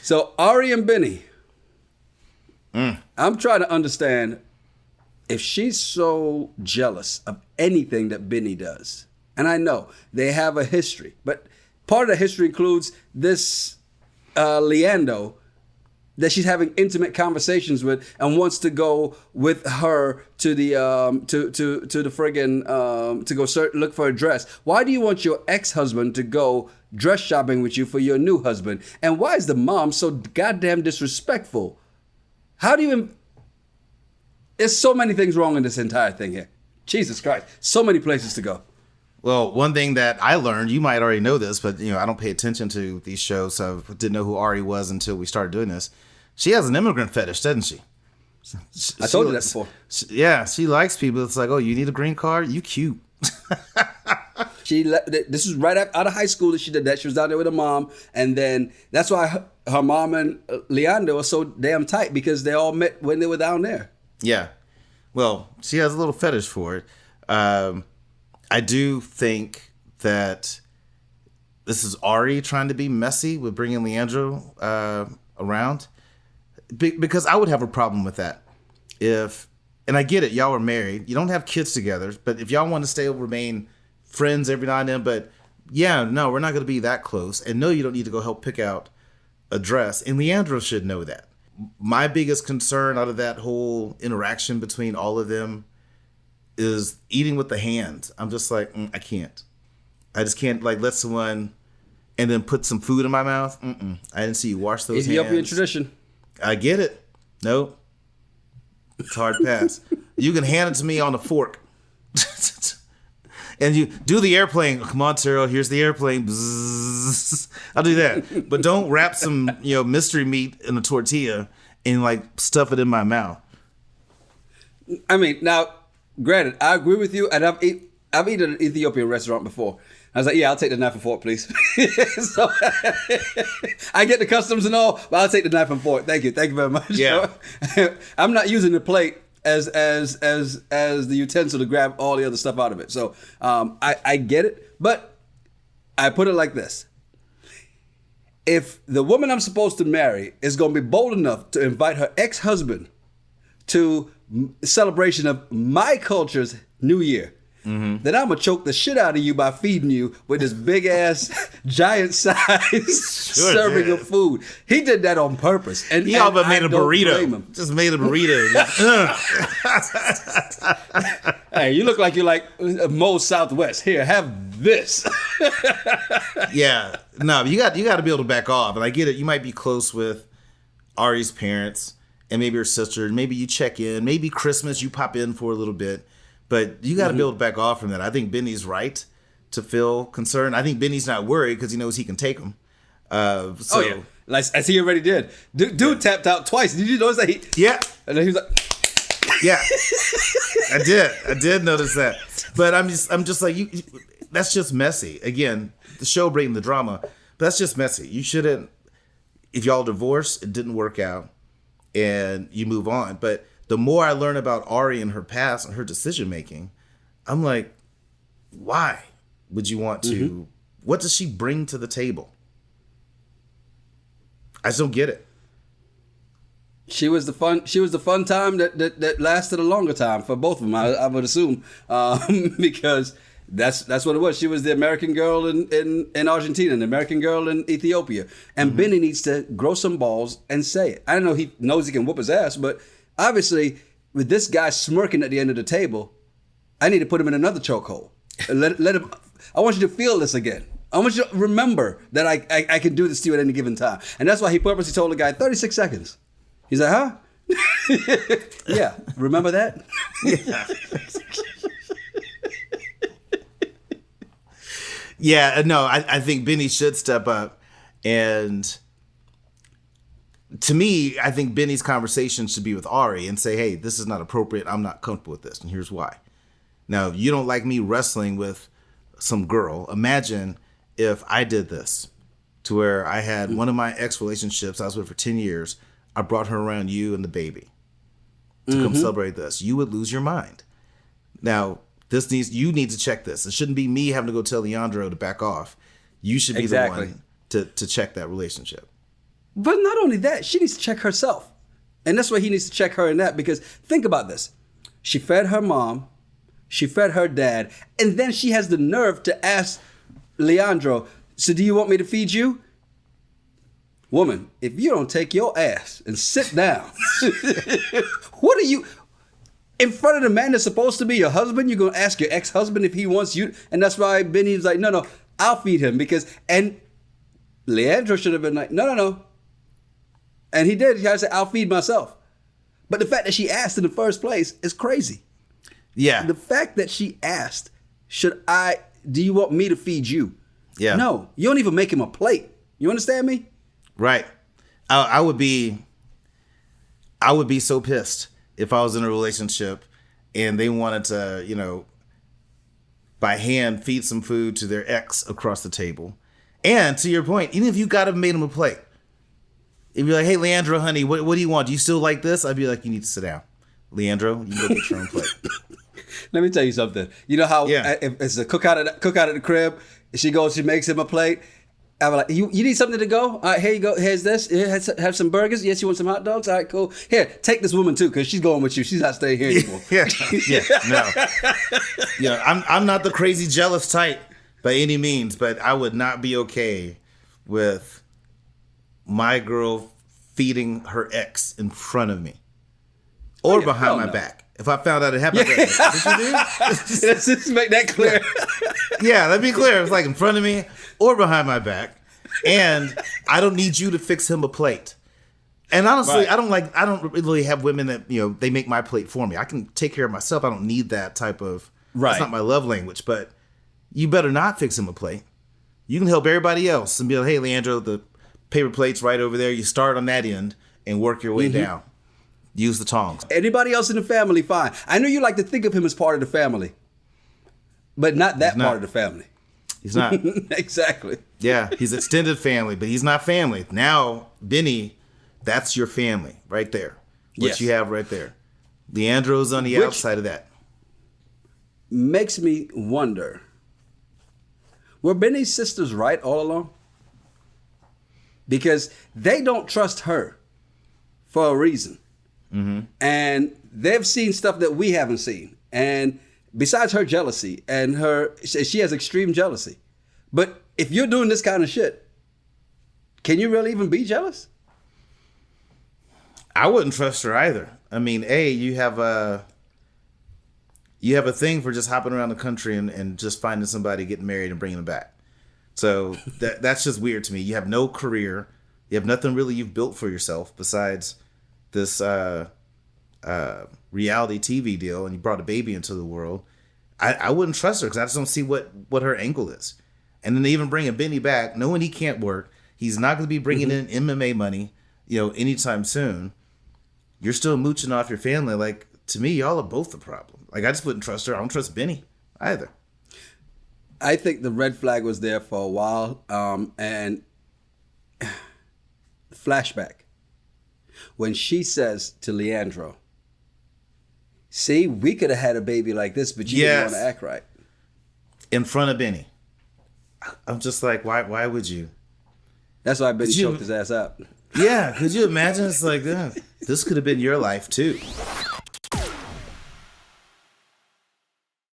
So Ari and Bini, I'm trying to understand if she's so jealous of anything that Bini does. And I know they have a history, but part of the history includes this Leandro that she's having intimate conversations with and wants to go with her to the to the friggin' to go look for a dress. Why do you want your ex-husband to go dress shopping with you for your new husband? And why is the mom so goddamn disrespectful? How do you... There's so many things wrong in this entire thing here. Jesus Christ. So many places to go. Well, one thing that I learned, you might already know this, but I don't pay attention to these shows, so I didn't know who Ari was until we started doing this. She has an immigrant fetish, doesn't she? I told you that before. She likes people. It's like, oh, you need a green card? You cute. This was right out of high school that she did that. She was down there with her mom, and then that's why her mom and Leandro are so damn tight, because they all met when they were down there. Yeah. Well, she has a little fetish for it. I do think that this is Ari trying to be messy with bringing Leandro around, because I would have a problem with that. And I get it, y'all are married, you don't have kids together, but if y'all want to remain friends every now and then, but yeah, no, we're not going to be that close. And no, you don't need to go help pick out a dress. And Leandro should know that. My biggest concern out of that whole interaction between all of them is eating with the hands. I'm just like, I can't. I just can't let someone and then put some food in my mouth. I didn't see you wash those Ethiopian hands. tradition. I get it. Nope. It's hard pass. You can hand it to me on a fork. And you do the airplane. Come on, Terrell, here's the airplane. Bzzz. I'll do that. But don't wrap some, mystery meat in a tortilla and stuff it in my mouth. I mean, now, granted, I agree with you, and I've eaten at an Ethiopian restaurant before. I was like, yeah, I'll take the knife and fork, please. So I get the customs and all, but I'll take the knife and fork. Thank you very much. Yeah. I'm not using the plate as the utensil to grab all the other stuff out of it. So I get it, but I put it like this. If the woman I'm supposed to marry is going to be bold enough to invite her ex-husband to a celebration of my culture's New Year, then I'm going to choke the shit out of you by feeding you with this big ass, giant size serving of food. He did that on purpose. And he all but made a burrito. Just made a burrito. Hey, you look like you're like Moe's Southwest. Here, have this. Yeah. No, you got to be able to back off. And I get it. You might be close with Ari's parents and maybe her sister. Maybe you check in. Maybe Christmas you pop in for a little bit. But you got to be able to back off from that. I think Bini's right to feel concerned. I think Bini's not worried because he knows he can take him. Oh, yeah. As he already did. Dude tapped out twice. Did you notice that? Yeah. And then he was like... Yeah. I did notice that. But I'm just like, that's just messy. Again, the show bringing the drama, but that's just messy. You shouldn't... If y'all divorce, it didn't work out, and you move on. But... the more I learn about Ari and her past and her decision making, I'm like, why would you want to? What does she bring to the table? I just don't get it. She was the fun time that lasted a longer time for both of them. I would assume, because that's what it was. She was the American girl in Argentina, and the American girl in Ethiopia. And Bini needs to grow some balls and say it. I don't know. He knows he can whoop his ass, but obviously, with this guy smirking at the end of the table, I need to put him in another chokehold. Let him. I want you to feel this again. I want you to remember that I can do this to you at any given time. And that's why he purposely told the guy 36 seconds. He's like, huh? Yeah, remember that? Yeah, no, I think Bini should step up. And to me, I think Bini's conversation should be with Ari and say, hey, this is not appropriate. I'm not comfortable with this, and here's why. Now, if you don't like me wrestling with some girl, imagine if I did this to where I had one of my ex-relationships I was with for 10 years. I brought her around you and the baby to come celebrate this. You would lose your mind. Now, you need to check this. It shouldn't be me having to go tell Leandro to back off. You should be the one to check that relationship. But not only that, she needs to check herself. And that's why he needs to check her in that, because think about this. She fed her mom, she fed her dad, and then she has the nerve to ask Leandro, so do you want me to feed you? Woman, if you don't take your ass and sit down, what are you... In front of the man that's supposed to be your husband, you're going to ask your ex-husband if he wants you. And that's why Bini's like, no, I'll feed him. And Leandro should have been like, no. And he did. He had to say, I'll feed myself. But the fact that she asked in the first place is crazy. Yeah. The fact that she asked, do you want me to feed you? Yeah. No, you don't even make him a plate. You understand me? Right. I would be so pissed if I was in a relationship and they wanted to, by hand feed some food to their ex across the table. And to your point, even if you got to made them a plate, if you're like, hey, Leandro, honey, what do you want? Do you still like this? I'd be like, you need to sit down. Leandro, you go get your own plate. Let me tell you something. You know how if it's a cook out at the crib, she makes him a plate. I'm like, you need something to go? All right, here you go. Here's this. Here, have some burgers. Yes, you want some hot dogs? All right, cool. Here, take this woman too, because she's going with you. She's not staying here anymore. I'm not the crazy jealous type by any means, but I would not be okay with my girl feeding her ex in front of me or behind my back. If I found out it happened, did you do? Let's just make that clear. Yeah, let me be clear. It's like in front of me or behind my back, and I don't need you to fix him a plate. And honestly, I don't really have women that they make my plate for me. I can take care of myself. I don't need that type of. Right. That's not my love language. But you better not fix him a plate. You can help everybody else and be like, hey, Leandro, the paper plate's right over there. You start on that end and work your way down. Use the tongs. Anybody else in the family, fine. I know you like to think of him as part of the family, but not that part of the family. He's not. Exactly. Yeah, he's extended family, but he's not family. Now, Bini, that's your family right there. What you have right there. Leandro's on the outside of that. Makes me wonder, were Bini's sisters right all along? Because they don't trust her for a reason. Mm-hmm. And they've seen stuff that we haven't seen. And besides her jealousy and she has extreme jealousy. But if you're doing this kind of shit, can you really even be jealous? I wouldn't trust her either. I mean, you have a thing for just hopping around the country and just finding somebody, getting married and bringing them back. So that's just weird to me. You have no career. You have nothing really you've built for yourself besides this reality TV deal, and you brought a baby into the world. I wouldn't trust her because I just don't see what her angle is. And then they even bring a Bini back, knowing he can't work. He's not going to be bringing in MMA money, anytime soon. You're still mooching off your family. Like, to me, y'all are both the problem. Like, I just wouldn't trust her. I don't trust Bini either. I think the red flag was there for a while. And flashback. When she says to Leandro, see, we could have had a baby like this, but you didn't want to act right. In front of Bini. I'm just like, why would you? That's why Bini choked his ass out. Yeah, could you imagine? It's like, this could have been your life too.